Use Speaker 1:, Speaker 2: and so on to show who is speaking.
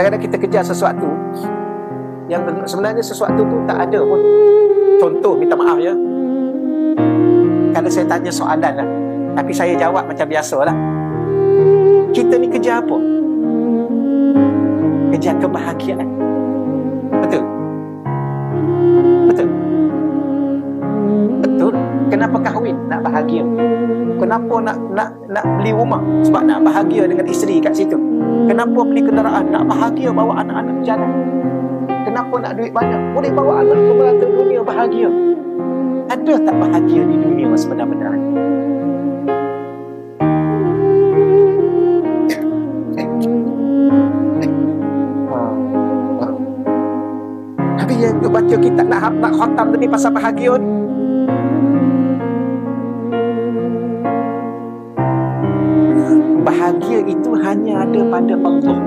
Speaker 1: Kadang-kadang kita kejar sesuatu yang sebenarnya sesuatu tu tak ada pun. Contoh, minta maaf ya, kalau saya tanya soalan lah, tapi saya jawab macam biasa lah. Kita ni kejar apa? Kejar kebahagiaan. Betul? Betul? Betul. Kenapa kahwin? Nak bahagia. Kenapa nak beli rumah? Sebab nak bahagia dengan isteri kat situ. Kenapa beli kenderaan? Nak bahagia bawa anak-anak berjalan. Kenapa nak duit banyak? Boleh bawa anak ke merata dunia bahagia. Ada tak bahagia di dunia sebenar-benar? Tapi yang tu baca kitab nak khatam tadi pasal bahagia ni. Bahagia itu hanya ada pada Allah.